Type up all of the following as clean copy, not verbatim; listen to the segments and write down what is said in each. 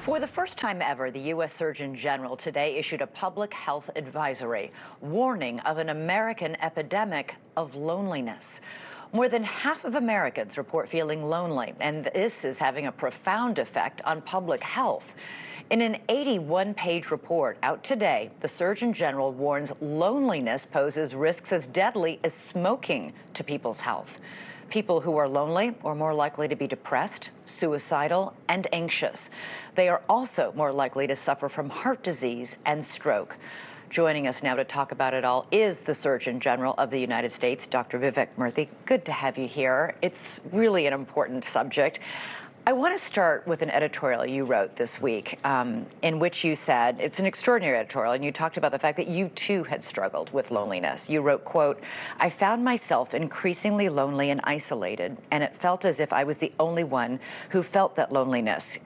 For the first time ever, the U.S. Surgeon General today issued a public health advisory warning of an American epidemic of loneliness. More than half of Americans report feeling lonely, and this is having a profound effect on public health. In an 81-page report out today, the Surgeon General warns loneliness poses risks as deadly as smoking to people's health. People who are lonely are more likely to be depressed, suicidal, and anxious. They are also more likely to suffer from heart disease and stroke. Joining us now to talk about it all is the Surgeon General of the United States, Dr. Vivek Murthy. Good to have you here. It's really an important subject. I want to start with an editorial you wrote this week in which you said, it's an extraordinary editorial, and you talked about the fact that you too had struggled with loneliness. You wrote, quote, "I found myself increasingly lonely and isolated, and it felt as if I was the only one who felt that loneliness.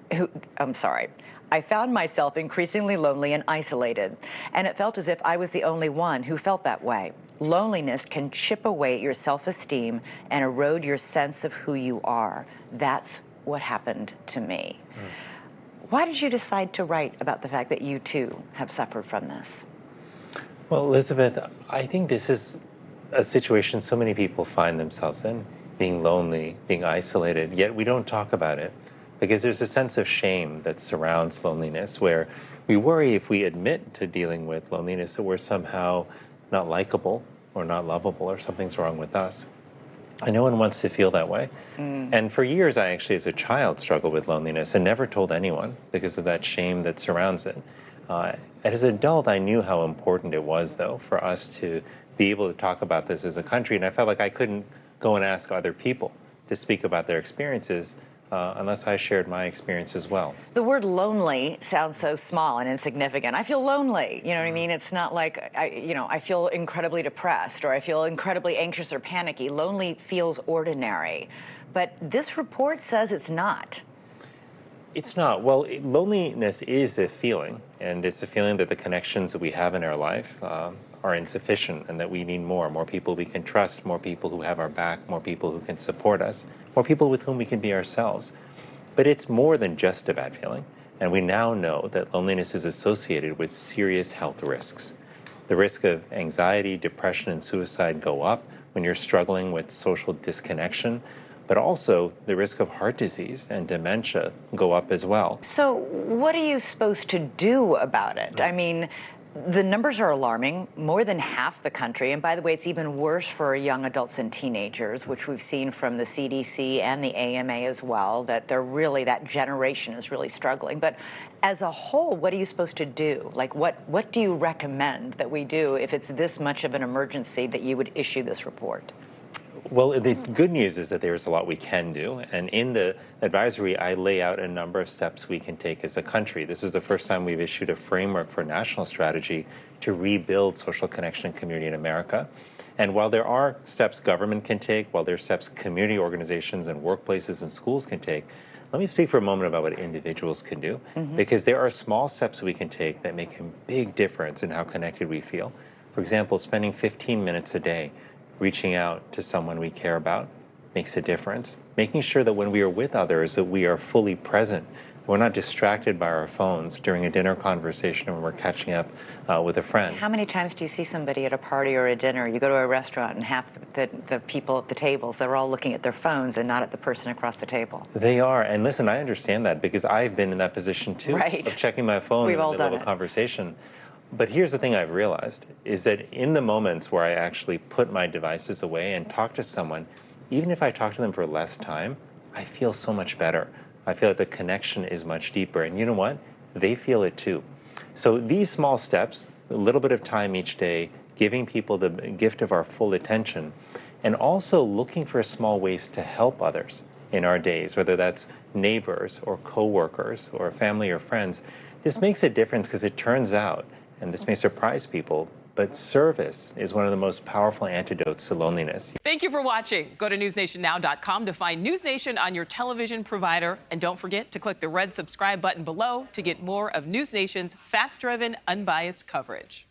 I found myself increasingly lonely and isolated, and it felt as if I was the only one who felt that way. Loneliness can chip away at your self-esteem and erode your sense of who you are. That's what happened to me." Why did you decide to write about the fact that you too have suffered from this? Well, Elizabeth, I think this is a situation so many people find themselves in, being lonely, being isolated, yet we don't talk about it because there's a sense of shame that surrounds loneliness where we worry if we admit to dealing with loneliness that we're somehow not likable or not lovable or something's wrong with us. And no one wants to feel that way. And for years, I actually, as a child, struggled with loneliness and never told anyone because of that shame that surrounds it. As an adult, I knew how important it was, though, for us to be able to talk about this as a country. And I felt like I couldn't go and ask other people to speak about their experiences unless I shared my experience as well. The word lonely sounds so small and insignificant. I feel lonely, you know what I mean? It's not like, I feel incredibly depressed or I feel incredibly anxious or panicky. Lonely feels ordinary. But this report says it's not. It's not. Well, loneliness is a feeling, and it's a feeling that the connections that we have in our life are insufficient and that we need more people we can trust, more people who have our back, more people who can support us, more people with whom we can be ourselves. But it's more than just a bad feeling, and we now know that loneliness is associated with serious health risks. The risk of anxiety, depression, and suicide go up when you're struggling with social disconnection, but also the risk of heart disease and dementia go up as well. So what are you supposed to do about it? I mean, the numbers are alarming. More than half the country, and by the way, it's even worse for young adults and teenagers, which we've seen from the CDC and the AMA as well, that that generation is really struggling. But as a whole, what are you supposed to do? Like, what do you recommend that we do if it's this much of an emergency that you would issue this report? Well, the good news is that there's a lot we can do. And in the advisory, I lay out a number of steps we can take as a country. This is the first time we've issued a framework for a national strategy to rebuild social connection and community in America. And while there are steps government can take, while there are steps community organizations and workplaces and schools can take, let me speak for a moment about what individuals can do, because there are small steps we can take that make a big difference in how connected we feel. For example, spending 15 minutes a day reaching out to someone we care about makes a difference. Making sure that when we are with others that we are fully present. We're not distracted by our phones during a dinner conversation when we're catching up with a friend. How many times do you see somebody at a party or a dinner? You go to a restaurant and half the people at the tables, they're all looking at their phones and not at the person across the table. They are. And listen, I understand that because I've been in that position too, right, of checking my phone in the middle of a conversation. But here's the thing I've realized, is that in the moments where I actually put my devices away and talk to someone, even if I talk to them for less time, I feel so much better. I feel like the connection is much deeper. And you know what? They feel it too. So these small steps, a little bit of time each day, giving people the gift of our full attention, and also looking for small ways to help others in our days, whether that's neighbors or coworkers or family or friends, this makes a difference because it turns out, and this may surprise people, but service is one of the most powerful antidotes to loneliness. Thank you for watching. Go to newsnationnow.com to find NewsNation on your television provider. And don't forget to click the red subscribe button below to get more of NewsNation's fact-driven, unbiased coverage.